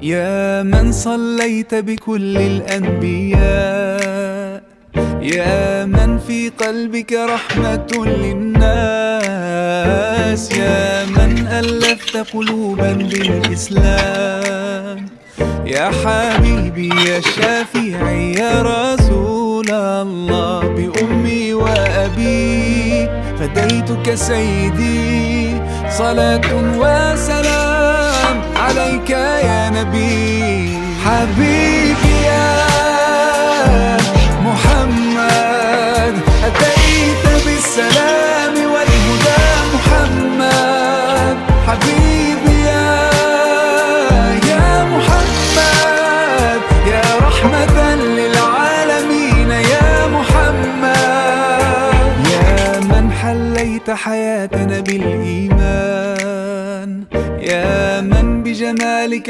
يا من صليت بكل الأنبياء، يا من في قلبك رحمة للناس، يا من ألفت قلوبا بالإسلام، يا حبيبي يا شافعي يا رسول الله، بأمي وأبي فديتك سيدي، صلاة وسلام عليك يا نبي. حبيبي يا محمد أتيت بالسلام والهدى محمد، حبيبي يا محمد يا رحمة للعالمين يا محمد، يا من حليت حياتنا بالإيمان، يا من بجمالك